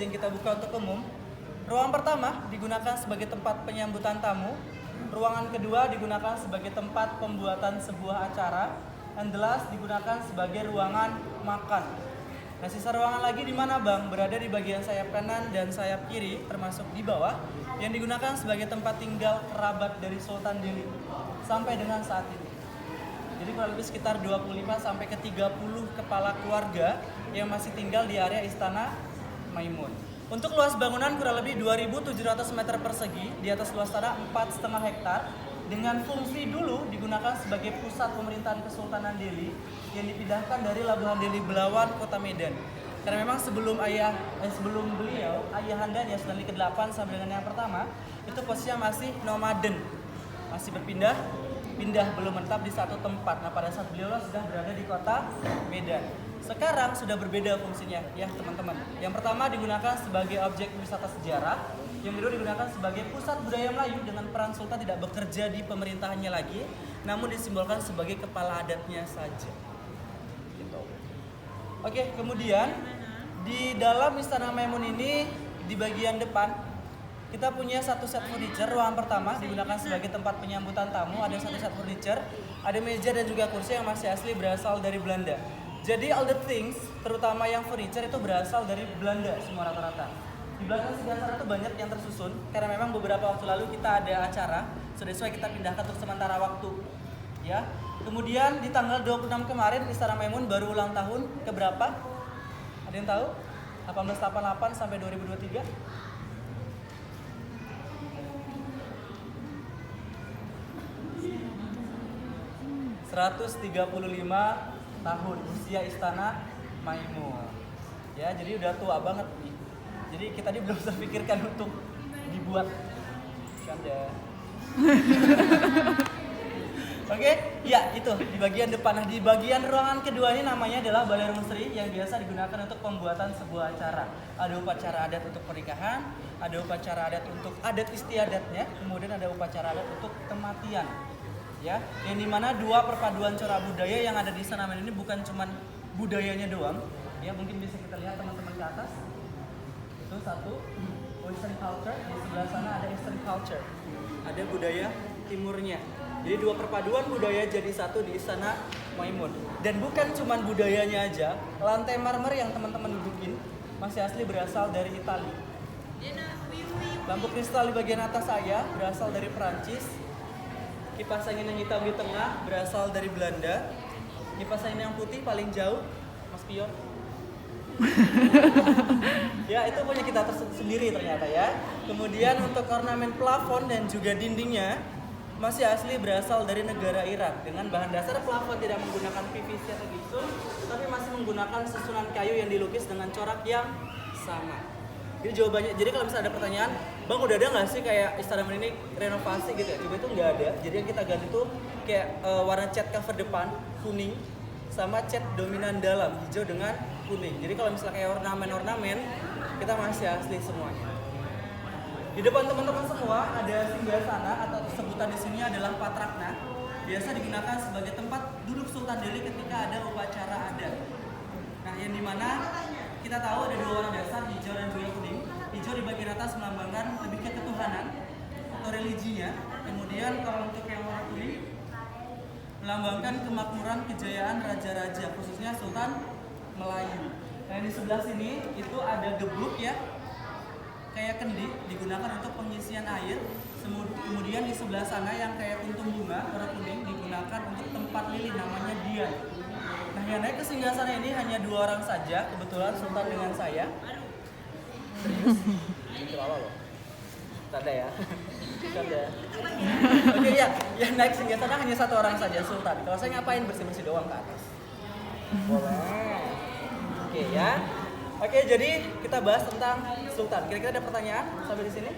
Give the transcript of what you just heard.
yang kita buka untuk umum. Ruangan pertama digunakan sebagai tempat penyambutan tamu. Ruangan kedua digunakan sebagai tempat pembuatan sebuah acara. And the last digunakan sebagai ruangan makan. Nah, sisa ruangan lagi di mana, Bang? Berada di bagian sayap kanan dan sayap kiri, termasuk di bawah, yang digunakan sebagai tempat tinggal kerabat dari Sultan Delhi sampai dengan saat ini. Jadi kurang lebih sekitar 25 sampai ke 30 kepala keluarga yang masih tinggal di area Istana Maimun. Untuk luas bangunan kurang lebih 2.700 meter persegi di atas luas tanah 4,5 hektar dengan fungsi dulu digunakan sebagai pusat pemerintahan Kesultanan Delhi yang dipindahkan dari Labuhan Deli Belawan, Kota Medan. Karena memang sebelum beliau, ayahandanya Sultan Delhi ke-8 sampai dengan yang pertama, itu posisinya masih nomaden. Masih pindah belum menetap di satu tempat. Nah, pada saat beliau sudah berada di Kota Medan. Sekarang sudah berbeda fungsinya ya teman-teman. Yang pertama digunakan sebagai objek wisata sejarah, yang kedua digunakan sebagai pusat budaya Melayu dengan peran Sultan tidak bekerja di pemerintahannya lagi, namun disimbolkan sebagai kepala adatnya saja. Gitu. Oke, kemudian di dalam Istana Maimun ini di bagian depan kita punya satu set furniture. Ruangan pertama digunakan sebagai tempat penyambutan tamu, ada satu set furniture, ada meja dan juga kursi yang masih asli berasal dari Belanda. Jadi all the things, terutama yang furniture itu berasal dari Belanda semua rata-rata. Di belakang sebelah itu banyak yang tersusun karena memang beberapa waktu lalu kita ada acara, sudah sesuai kita pindahkan untuk sementara waktu. Ya. Kemudian di tanggal 26 kemarin Istana Maimun baru ulang tahun ke berapa? Ada yang tahu? 1888 sampai 2023. 135 tahun usia Istana Maimun. Ya, jadi udah tua banget nih. Jadi kita belum terpikirkan untuk dibuat canda. Oke, ya itu di bagian depan. Nah, di bagian ruangan kedua ini namanya adalah Balai Rumsri yang biasa digunakan untuk pembuatan sebuah acara. Ada upacara adat untuk pernikahan, ada upacara adat untuk adat istiadatnya, kemudian ada upacara adat untuk kematian. Ya, yang dimana dua perpaduan corak budaya yang ada di Istana Maimun ini bukan cuman budayanya doang, ya mungkin bisa kita lihat teman-teman ke atas. Itu satu, Western culture, di sebelah sana ada Eastern culture, ada budaya timurnya. Jadi dua perpaduan budaya jadi satu di Istana Maimun. Dan bukan cuman budayanya aja, lantai marmer yang teman-teman dudukin masih asli berasal dari Italia. Lampu kristal di bagian atas saya berasal dari Perancis. Kipas angin yang hitam di tengah berasal dari Belanda. Kipas angin yang putih paling jauh, Mas Pion. Ya, itu punya kita sendiri ternyata ya. Kemudian untuk ornamen plafon dan juga dindingnya masih asli berasal dari negara Irak. Dengan bahan dasar plafon tidak menggunakan PVC atau gipsum, tapi masih menggunakan susunan kayu yang dilukis dengan corak yang sama. Jadi jawabannya, jadi kalau misalnya ada pertanyaan, Bang udah ada nggak sih kayak Istana Maimun ini renovasi gitu ya? Coba itu nggak ada. Jadi yang kita ganti tuh kayak warna cat cover depan kuning sama cat dominan dalam hijau dengan kuning. Jadi kalau misalnya kayak ornamen kita masih asli semuanya. Di depan teman-teman semua ada singgasana atau sebutan di sini adalah Patrakna. Biasa digunakan sebagai tempat duduk Sultan Delhi ketika ada upacara adat. Nah, yang dimana kita tahu ada dua warna dasar, hijau dan juga kuning. Hijau di bagian atas melambangkan lebih ke ketuhanan atau religinya. Kemudian kalau untuk yang warna kuning melambangkan kemakmuran kejayaan raja-raja, khususnya Sultan Melayu. Nah, di sebelah sini itu ada gebluk ya, kayak kendi digunakan untuk pengisian air. Kemudian di sebelah sana yang kayak kuntum bunga warna kuning digunakan untuk tempat lilin namanya dian. Nah, yang naik ke singgasana ini hanya 2 orang saja, kebetulan Sultan dengan saya. Serius? Itu apa loh? Tanda ya? Tanda. Oke ya, yang naik singgasana hanya 1 orang saja, Sultan. Kalau saya ngapain bersih-bersih doang ke atas? Boleh. Oke ya. Oke, jadi kita bahas tentang Sultan. Kira-kira ada pertanyaan sampai di sini?